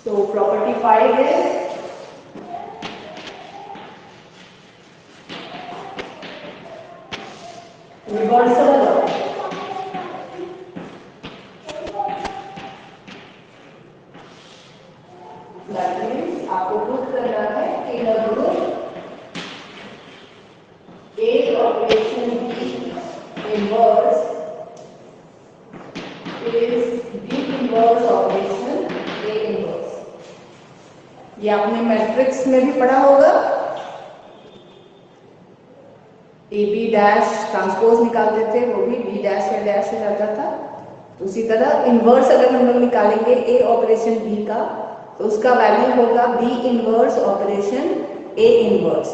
So property 5 is reversible law. That means आपको prove करना है कि the group A operation B inverse is B inverse operation A inverse. ये आपने matrix में भी पढ़ा होगा. ए बी डैश ट्रांसपोज निकालते थे, वो भी बी डैश या डैश से जाता था. उसी तरह इनवर्स अगर हम लोग निकालेंगे ए ऑपरेशन बी का, तो उसका वैल्यू होगा B inverse operation A inverse.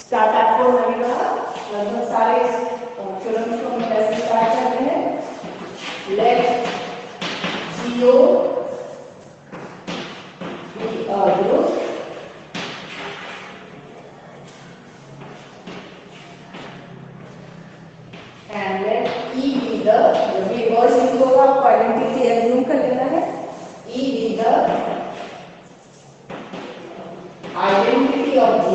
Start आपको लगेगा लगभग सारे थ्योरम्स को हम कैसे स्टार्ट करते हैं. Let G be a group and let E be the reverse into आपको आइडेंटिटी एज्यूम कर लेना है. E be the identity of G.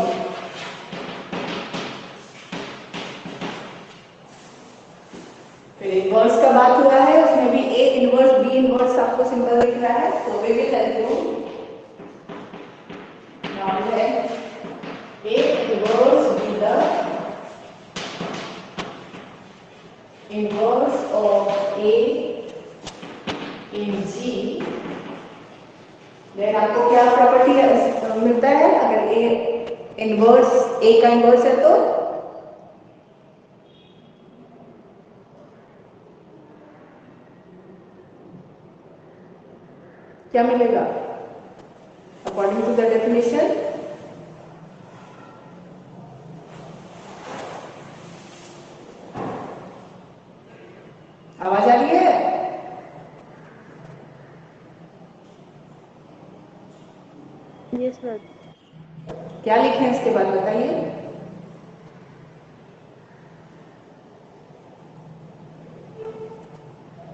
फिर इनवर्स का बात हुआ है, उसमें भी A इनवर्स B इनवर्स आपको सिंबल दिख रहा है. तो we will assume now let A inverse be the inverse of A in G. then आपको क्या प्रॉपर्टी मिलता है अगर A इनवर्स A का इनवर्स है तो क्या मिलेगा अकॉर्डिंग टू द डेफिनेशन. आवाज आ रही है. Yes sir. क्या लिखे हैं इसके बाद बताइए.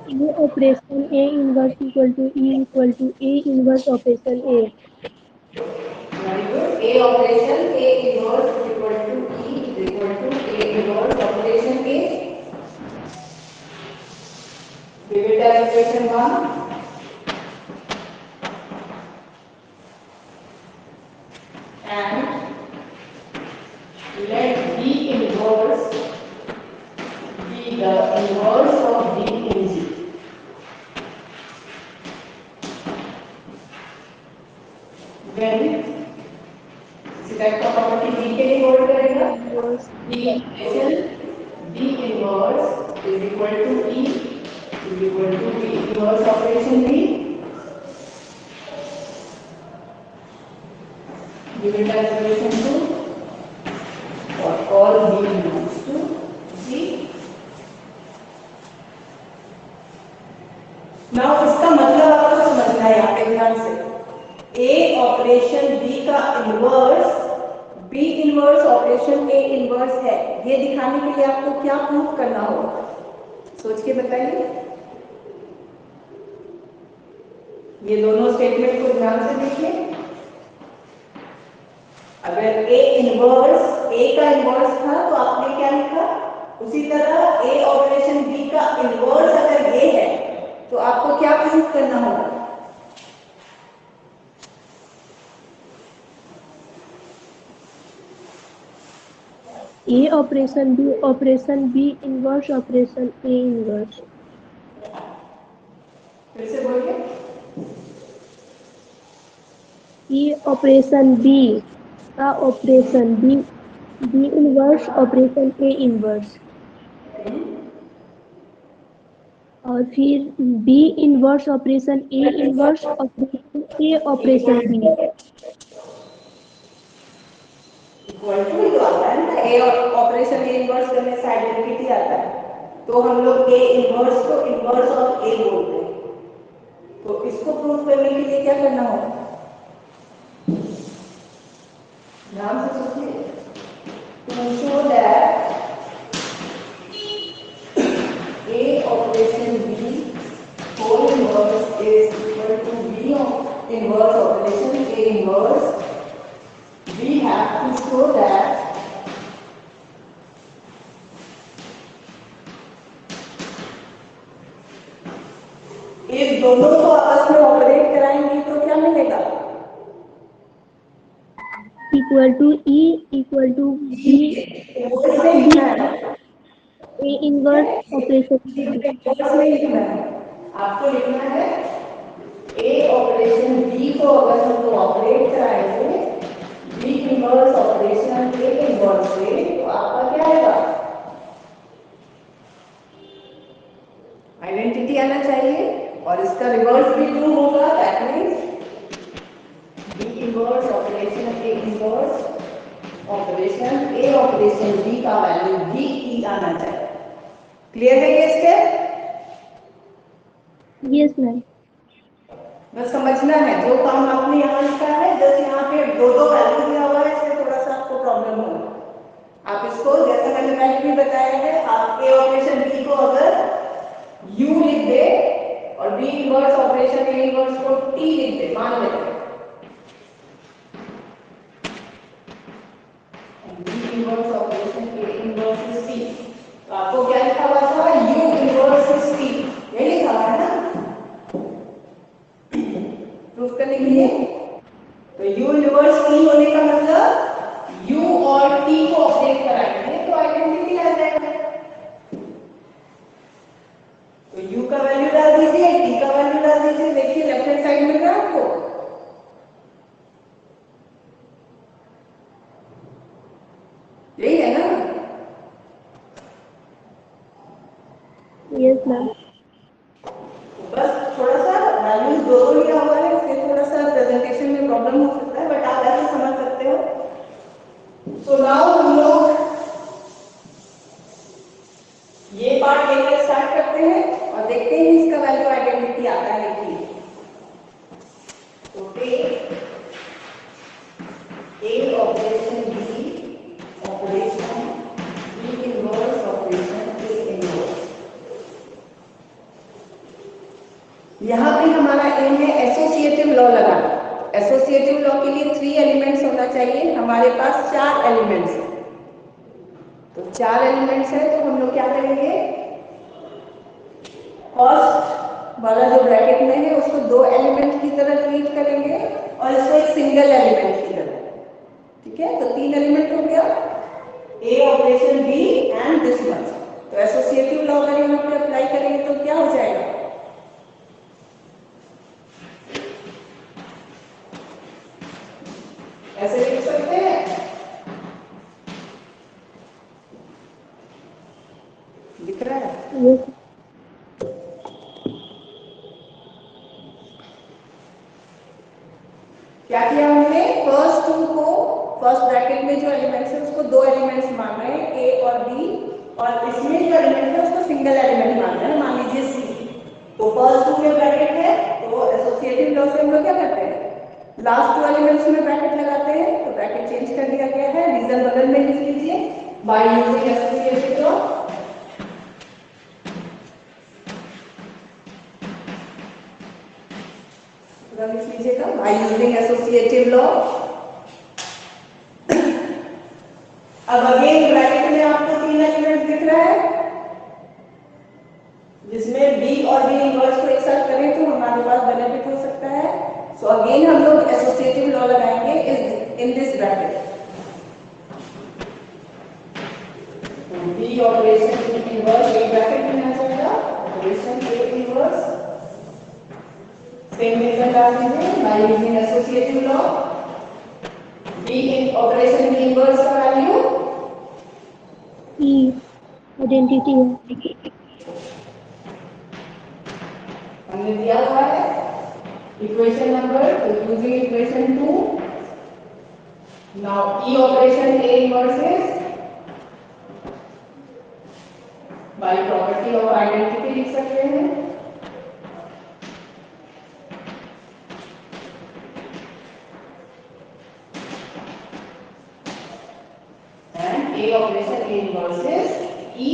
ये operation A inverse equal to E equal to A inverse operation A. Very good. A operation A inverse equal to E equal to A inverse operation A. we will tell equation 1 and let B inverse be the inverse of B in G. Then इसी type का property B के लिए hold करेगा. B equation B inverse is equal to E is equal to B inverse operation B. given as equation 2 for all B belongs to G. now इसका मतलब आपको समझना है यहाँ पे ध्यान से. A ऑपरेशन B का inverse B inverse operation A inverse है, ये दिखाने के लिए आपको क्या प्रूव करना होगा सोच के बताइए. ये दोनों स्टेटमेंट को ध्यान से देखिए. अगर A इनवर्स A का इनवर्स था तो आपने क्या लिखा, उसी तरह A ऑपरेशन B का इनवर्स अगर ये है तो आपको क्या प्रूव करना होगा. A operation B inverse operation A inverse. फिर से बोलिए. ए ऑपरेशन बी का operation B inverse operation A inverse. और फिर B inverse operation A inverse operation A operation B. Equal to जो आता है ना A ऑपरेशन A इनवर्स करने से आइडेंटिटी आता है, तो हम लोग A इनवर्स को इनवर्स ऑफ A बोलते हैं. तो इसको प्रूव करने के लिए क्या करना होगा, ध्यान से सोचिए. to show that A operation B whole inverse is equal to B of inverse operation A inverse, we have to show that इस दोनों को आपस में ऑपरेट कराएंगे तो क्या मिलेगा? Equal to E equal to B A inverse operation आपको लिखना है A ऑपरेशन B को अगर हम लोग ऑपरेट कराएंगे B inverse operation A inverse से तो आपका क्या आएगा? आइडेंटिटी आना चाहिए और इसका रिवर्स भी ट्रू होगा, that means B inverse operation A inverse operation A operation B का वैल्यू भी E आना चाहिए। क्लियर है ये स्टेप? Yes ma'am. बस समझना है जो काम आपने यहाँ लिखा है, जैसे यहाँ पे दो वैल्यू दिया हुआ है, इससे थोड़ा सा आपको प्रॉब्लम होगा। आप इसको जैसा मैंने पहले भी बताया है, आप A ऑपरेशन B को अगर U लिख दे और B inverse operation A inverse को T लिख दे, मान लेते हैं B inverse operation A inverse is T, तो आपको क्या लिखा हुआ था? U इनवर्स इज T, ये लिखा हुआ है ना प्रूफ करने के लिए। तो U इनवर्स T होने का मतलब U और T को अपडेट कराएंगे तो आइडेंटिटी आ जाएगा। तो U का वैल्यू डाल दीजिए, T का वैल्यू डाल दीजिए, देखिए लेफ्ट हैंड साइड मिल रहा है आपको। यही है ना? Yes ma'am. बस थोड़ा सा वैल्यूज दोनों लिया हुआ है, इससे थोड़ा सा प्रेजेंटेशन में प्रॉब्लम हो सकता है, बट आप ऐसे समझ सकते हो। सो नाउ हम लोग ये पार्ट लेकर स्टार्ट करते हैं और देखते हैं इसका वैल्यू आइडेंटिटी आता है कि तो A operation B operation B inverse operation A inverse. यहाँ पे हमारा एम है एसोसिएटिव लॉ लगाना। एसोसिएटिव लॉ के लिए 3 एलिमेंट्स होना चाहिए, हमारे पास 4 एलिमेंट्स हैं। तो 4 एलिमेंट्स है तो हम लोग क्या करेंगे, फर्स्ट वाला जो ब्रैकेट में है उसको 2 एलिमेंट की तरह ट्रीट करेंगे और इसको एक सिंगल एलिमेंट की तरह। ठीक है, तो 3 एलिमेंट हो गया, A operation B and this much. तो एसोसिएटिव लॉ अगर यहाँ पे अप्लाई करेंगे तो क्या हो जाएगा? ऐसे लिख सकते हैं, दिख रहा है? यस। क्या किया हमने? फर्स्ट टू को, फर्स्ट ब्रैकेट में जो एलिमेंट्स है उसको 2 एलिमेंट्स मान रहे हैं A और B, और इसमें जो एलिमेंट है उसको सिंगल एलिमेंट मान रहे हैं, मान लीजिए C। तो फर्स्ट टू में ब्रैकेट है तो एसोसिएटिव लॉ से हम लोग क्या करते हैं, लास्ट 2 एलिमेंट्स में ब्रैकेट लगाते हैं। तो ब्रैकेट चेंज कर दिया गया है, रीजन बगल में लिख लीजिए, बाय यूजिंग एसोसिएटिव लॉ। लिख लीजिएगा बाय यूजिंग एसोसिएटिव लॉ। अब अगेन ब्रैकेट में आपको 3 एलिमेंट दिख रहा है, जिसमें B और B इनवर्स को एक साथ करें तो हमारे पास बेनिफिट हो सकता है। सो अगेन हम लोग एसोसिएटिव लॉ लगाएंगे in this bracket. B operation inverse एक ब्रैकेट में आ जाएगा, operation A inverse same reason डाल दीजिए by using associative law. B in operation B inverse का वैल्यू E आइडेंटिटी है। हमने दिया हुआ है इक्वेशन नंबर, तो using equation 2 now E operation A inverse is by property of identity लिख सकते हैं, and A operation A inverse is E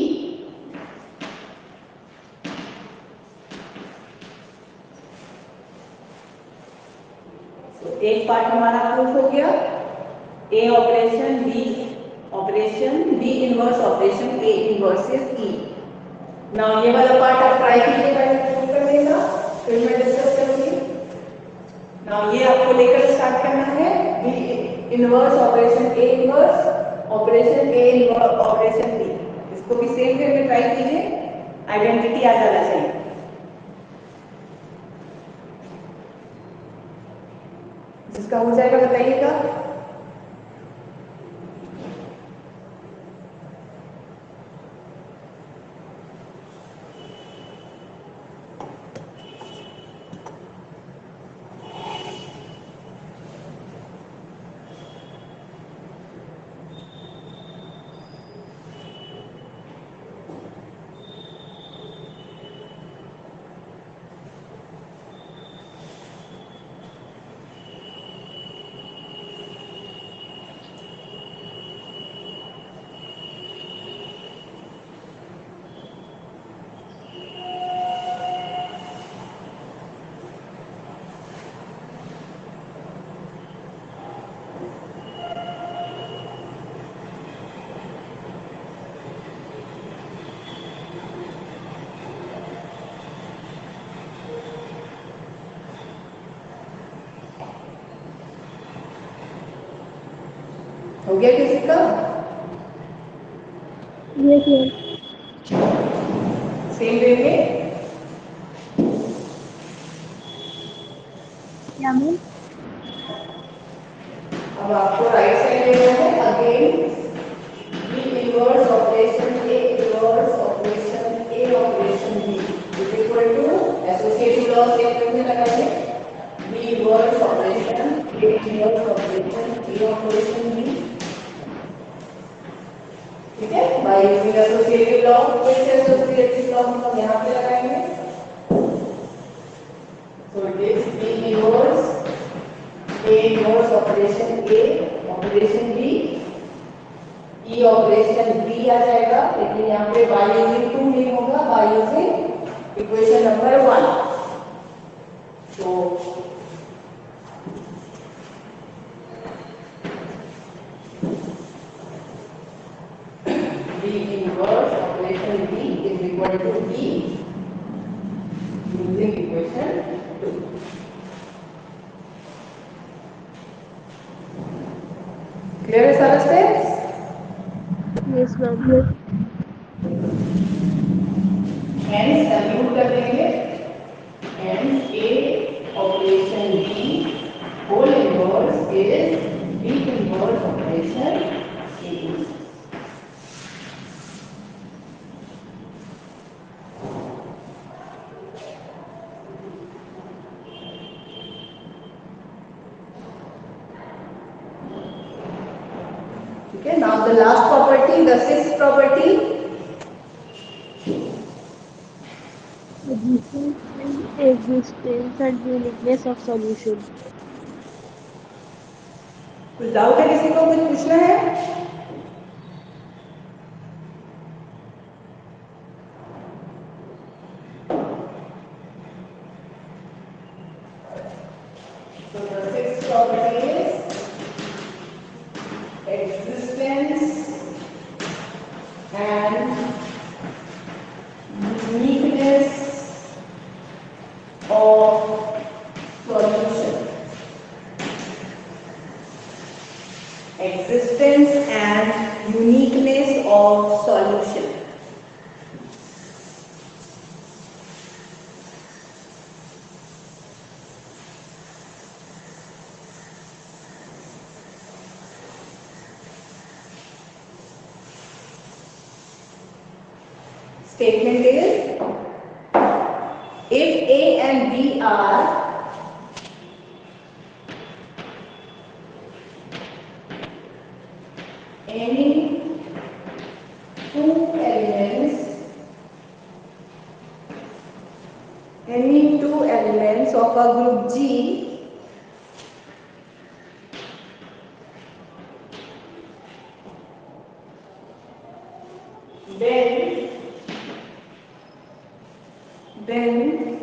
तो एक पार्ट हमारा प्रूफ हो गया, ए ऑपरेशन बी इनवर्स ऑपरेशन ए इनवर्सेस ई। नाउ ये वाला पार्ट आप ट्राई कीजिए, पहले प्रूफ कर देगा, फिर मैं डिस्कस करूंगी। नाउ ये आपको लेकर स्टार्ट करना है, B inverse operation A inverse operation A inverse operation B. इसको भी सेम वे में ट्राई कीजिए, आइडेंटिटी आ जाना चाहिए। जिसका हो जाएगा बताइएगा। हो गया किसी का? Yes, ma'am. सेम वे में Yeah, ma'am. अब आपको राइट साइड लेना है, again B inverse operation A inverse operation A operation B is equal to associative law statement में लगाइए, B inverse operation A inverse operation A operation B. ठीक है, bye using associative law, फिर से associative law हम लोग यहाँ पे लगाएंगे। So it is B inverse A inverse operation A operation B, E operation B आ जाएगा, लेकिन यहाँ पे बाय यूजिंग 2 नहीं होगा, बाय यूजिंग इक्वेशन नंबर 1। तो B inverse operation B is equal to B using equation 2. Clear है सारा steps? Yes, ma'am. Hence compute कर देंगे, hence A operation B whole inverse is B inverse operation A. Okay, now the last property, the sixth property, Existence and uniqueness of solution. कुछ doubt है किसी को, कुछ पूछना है? So the sixth property is existence and uniqueness of solution. Existence and uniqueness of solution. Statement is, if A and B are any two elements of a group G, then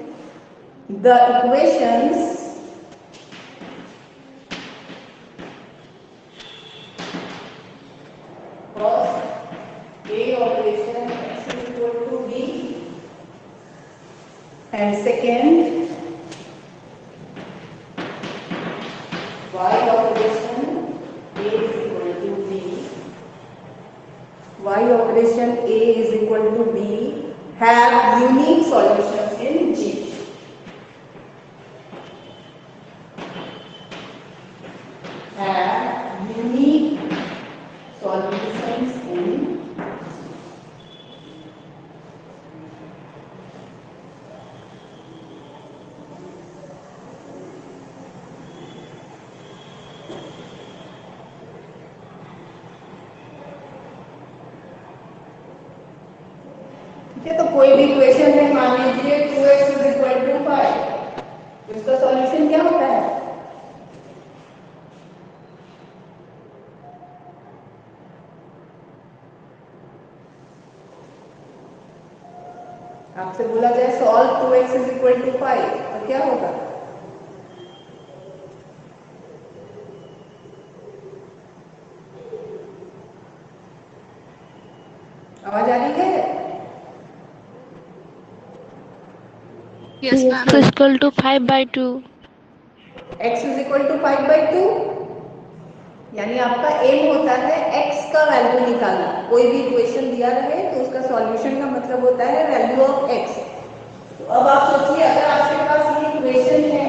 the equations And second, y operation A is equal to B. Y operation A is equal to B have unique solutions in G. Have unique solutions in ठीक है। तो कोई भी equation है, मान लीजिए 2x is equal to 5, इसका solution क्या होता है? आपसे बोला जाए solve 2x is equal to 5 तो क्या होगा? आवाज आ रही है? Yes, ma'am. X equal to 5/2. x is equal to 5/2, यानी आपका एम होता है x का वैल्यू निकालना। कोई भी इक्वेशन दिया रहे तो उसका सॉल्यूशन का मतलब होता है वैल्यू ऑफ x। तो अब आप सोचिए, अगर आपके पास ये इक्वेशन है,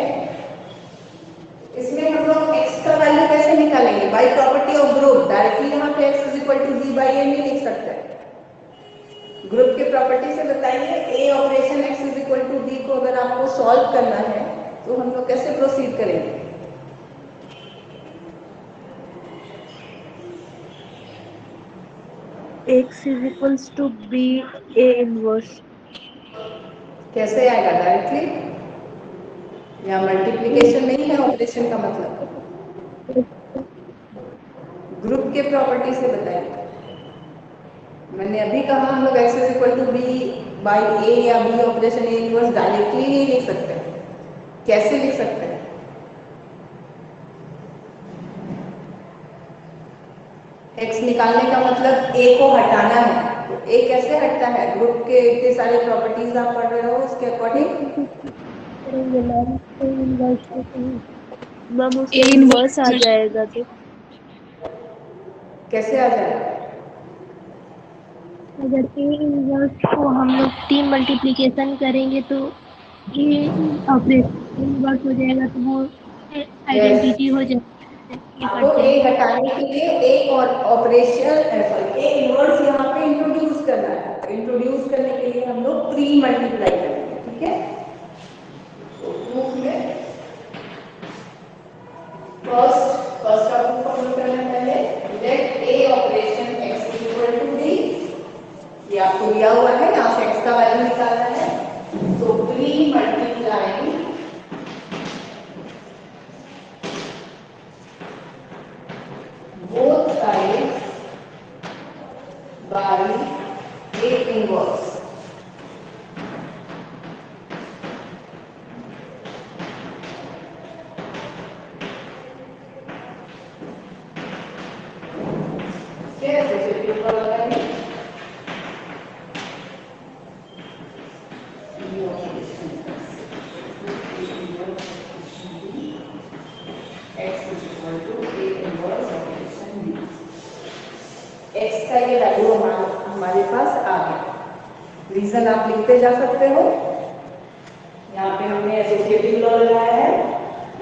इसमें हम लोग x का वैल्यू कैसे निकालेंगे? By property of group. Directly यहाँ पे x is equal to g/a नहीं लिख सकते। ग्रुप के प्रॉपर्टी से बताइए a operation x is equal to b को अगर आपको सॉल्व करना है तो हम लोग कैसे प्रोसीड करेंगे? x is equals to b a inverse. कैसे आएगा? डायरेक्टली? यहाँ मल्टीप्लिकेशन नहीं है ऑपरेशन का मतलब। ग्रुप के प्रॉपर्टी से बताइए। मैंने अभी कहा हम लोग x is equal to b by a या b operation a inverse directly नहीं लिख सकते। कैसे लिख सकते हैं? x निकालने का मतलब a को हटाना है, तो a कैसे हटता है? ग्रुप के इतने सारे प्रॉपर्टीज आप पढ़ रहे हो, उसके अकॉर्डिंग मैम उसका इनवर्स आ जाएगा। तो कैसे आ जाएगा? अगर a इनवर्स को हम लोग 3 मल्टीप्लिकेशन करेंगे तो a ऑपरेशन इनवर्स हो जाएगा, तो वो आइडेंटिटी हो जाएगी। आपको a हटाने के लिए एक और ऑपरेशन सॉरी a इनवर्स यहाँ पे इंट्रोड्यूस करना है। तो इंट्रोड्यूस करने के लिए हम लोग 3 मल्टीप्लाई करेंगे, ठीक है? तो प्रूफ में फर्स्ट का प्रूफ हम लोग करना है। पहले let a operation x is equal to b, ये आपको दिया हुआ है, यहाँ से x का वैल्यू निकालना है। तो 3 multiply both sides by a inverse. कैसे पेपर लगाएंगे? x का ये वैल्यू हमारे पास आ गया। रीजन आप लिखते जा सकते हो। यहाँ पे हमने एसोसिएटिव लॉ लगाया है,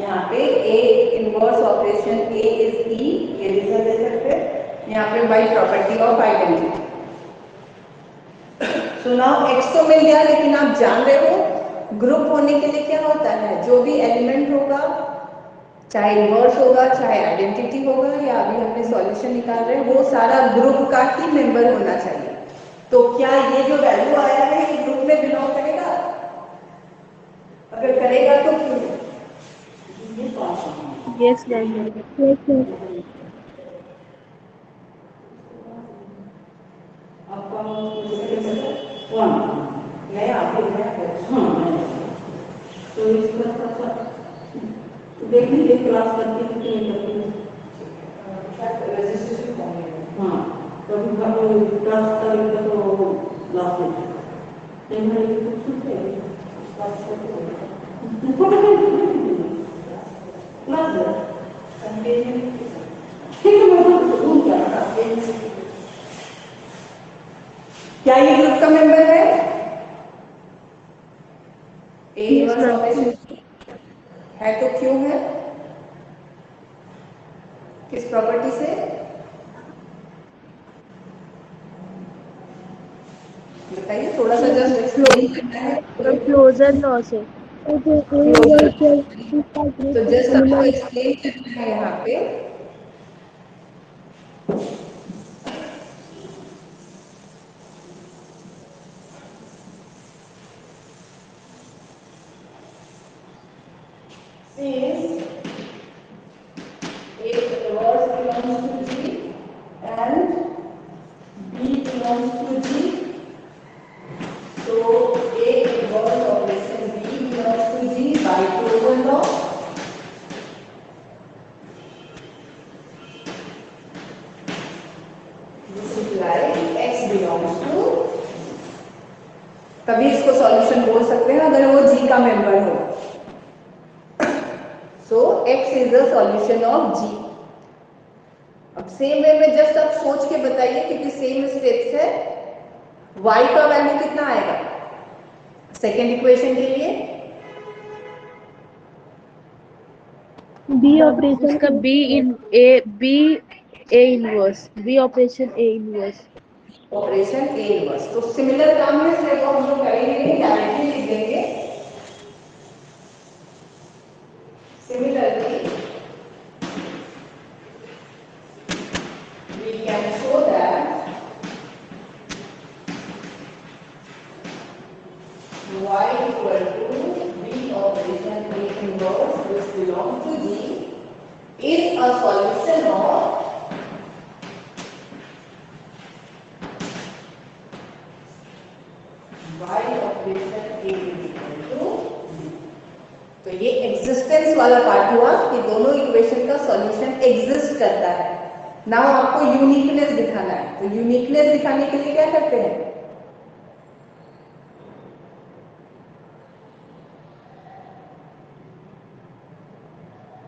यहाँ पे a inverse operation a is e, ये रीजन दे सकते हैं। यहाँ पे by property of identity. So now x तो मिल गया, लेकिन आप जान रहे हो ग्रुप होने के लिए क्या होता है? जो भी एलिमेंट होगा, चाहे इनवर्स होगा चाहे आइडेंटिटी होगा या अभी हमने सॉल्यूशन निकाल रहे हैं, वो सारा ग्रुप का ही मेंबर होना चाहिए। तो क्या ये जो वैल्यू आया है ये ग्रुप में बिलोंग करेगा? अगर करेगा तो क्यों? Yes ma'am. आपका कौन नया आपके तो इसका देख लीजिए क्लास करती है कि नहीं करती है। रजिस्ट्रेशन फॉर्म है। हाँ, कभी क्लास करेंगे तो लास्ट में पेमेंट कुछ है मेंबर है? ए Yes, इनवर्स ma'am. ऑपरेशन है तो क्यों है? किस प्रॉपर्टी से? बताइए, थोड़ा सा जस्ट एक्सप्लेन करना है। क्लोजर लॉ से। तो जस्ट आपको एक्सप्लेन करना है यहाँ पे। Since A inverse belongs to G and B belongs to G, so A inverse operation B belongs to G by closure law. This implies X belongs to, तभी इसको solution बोल सकते हैं अगर वो G का मेंबर हो। So X is the solution of G. अब सेम वे में जस्ट आप सोच के बताइए क्योंकि सेम स्टेप्स है। Y का वैल्यू कितना आएगा सेकेंड इक्वेशन के लिए? बी ऑपरेशन उसका B in A inverse, B operation A inverse. Operation A inverse. तो सिमिलर काम है, इसलिए वो हम लोग करेंगे डायरेक्टली लिख देंगे। Similarly we can show that y equal to b operation A inverse which belongs to G is a solution of y operation A is equal to B। तो ये एग्जिस्टेंस वाला पार्ट हुआ कि दोनों इक्वेशन का solution exist करता है। Now आपको यूनिकनेस दिखाना है, तो यूनिकनेस दिखाने के लिए क्या करते हैं?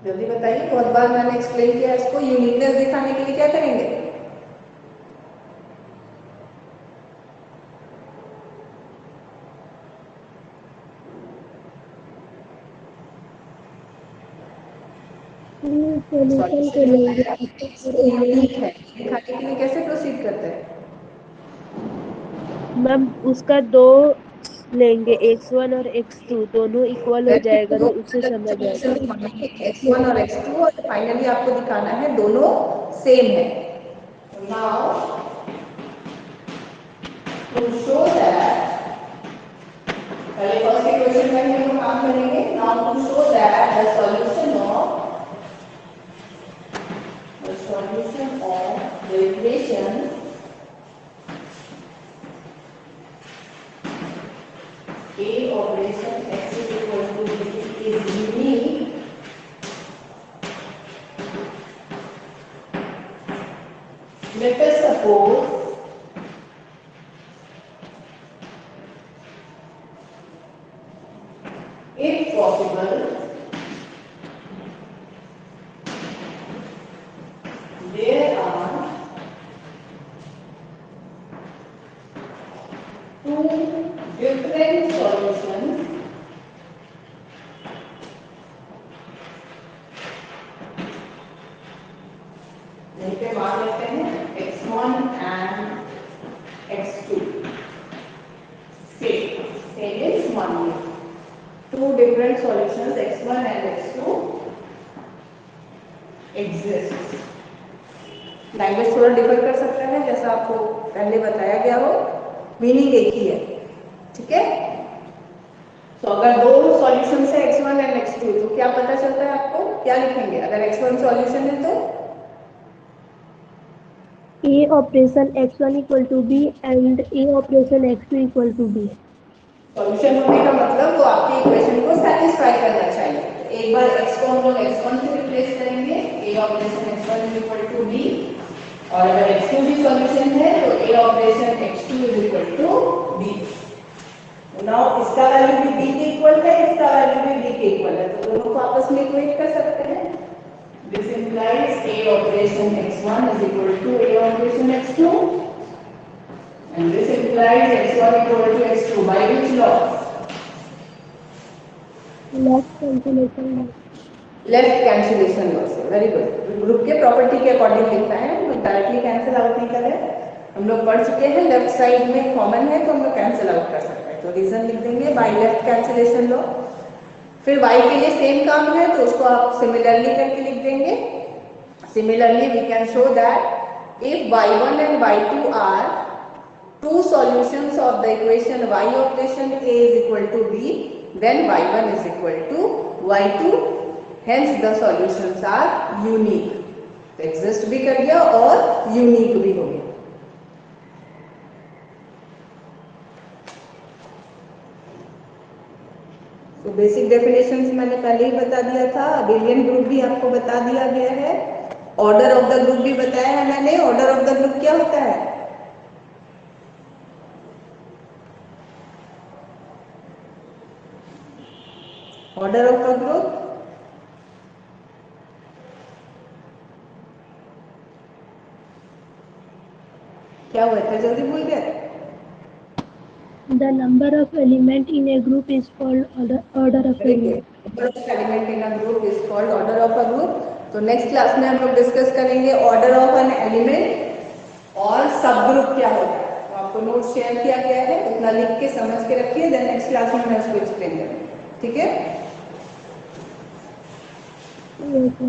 जल्दी बताइए, बहुत बार मैंने एक्सप्लेन किया इसको। यूनिकनेस दिखाने के लिए क्या करेंगे? सॉल्यूशन को लेंगे यूनिक है दिखाने के लिए कैसे प्रोसीड करते हैं? मैम उसका दो लेंगे, x1 और x2 दोनों इक्वल हो जाएगा तो उससे समझ आएगा। x1 और x2 और फाइनली आपको दिखाना है दोनों सेम है। नाउ टू शो दैट, पहले फर्स्ट इक्वेशन में हम लोग काम करेंगे। Now to show that the solution of the equation A operation x is equal to B is unique let us suppose if possible there are two different solutions यहीं पे मान लेते हैं x1 and x2 same is मान लिया। two different solutions x1 and x2 exist। Language थोड़ा differ कर सकता है जैसा आपको पहले बताया गया हो, मीनिंग एक ही है, ठीक है। तो अगर दो सॉल्यूशन है x1 एंड x2 तो क्या पता चलता है आपको? क्या लिखेंगे अगर x1 सॉल्यूशन है तो? A operation x1 equal to B and A operation x2 equal to B. Solution होने का मतलब वो आपकी इक्वेशन को सेटिस्फाई करना चाहिए। एक बार x को हम लोग x1 से रिप्लेस करेंगे, A operation x1 equal to b, और अगर x2 भी सॉल्यूशन है तो A operation x2 is equal to b। Now इसका वैल्यू भी b के इक्वल है, इसका वैल्यू भी b के इक्वल है, तो दोनों को आपस में इक्वेट कर सकते हैं। This implies A operation x1 is equal to A operation x2 And this implies x1 equal to x2 by which law? Left cancellation left cancellation law से। Very good. ग्रुप के प्रॉपर्टी के according लिखा है, हम directly cancel out नहीं कर रहे। हम लोग पढ़ चुके हैं लेफ्ट साइड में कॉमन है तो हम लोग कैंसिल आउट कर सकते हैं, तो रीजन लिख देंगे बाय लेफ्ट कैंसिलेशन लॉ। फिर y के लिए सेम काम है तो उसको आप सिमिलरली करके लिख देंगे। Similarly we can show that if y1 and y2 are two solutions of the equation y operation a is equal to b, then y1 is equal to y2, hence the solutions are unique। तो exist भी कर गया और unique भी हो गया। तो basic definitions मैंने पहले ही बता दिया था, अबेलियन ग्रुप भी आपको बता दिया गया है, ऑर्डर ऑफ द ग्रुप भी बताया है मैंने। ऑर्डर ऑफ द ग्रुप क्या होता है? ऑर्डर ऑफ द ग्रुप क्या हुआ था, जल्दी भूल गए? The number of element in a group is called order of a group. Number of element in a group is called order of a group। तो नेक्स्ट क्लास में हम लोग डिस्कस करेंगे ऑर्डर ऑफ एन एलिमेंट और सब group क्या होता है। तो आपको नोट शेयर किया गया है, उतना लिख के समझ के रखिए, देन नेक्स्ट क्लास में मैं उसको एक्सप्लेन करूंगी। ठीक है? Okay.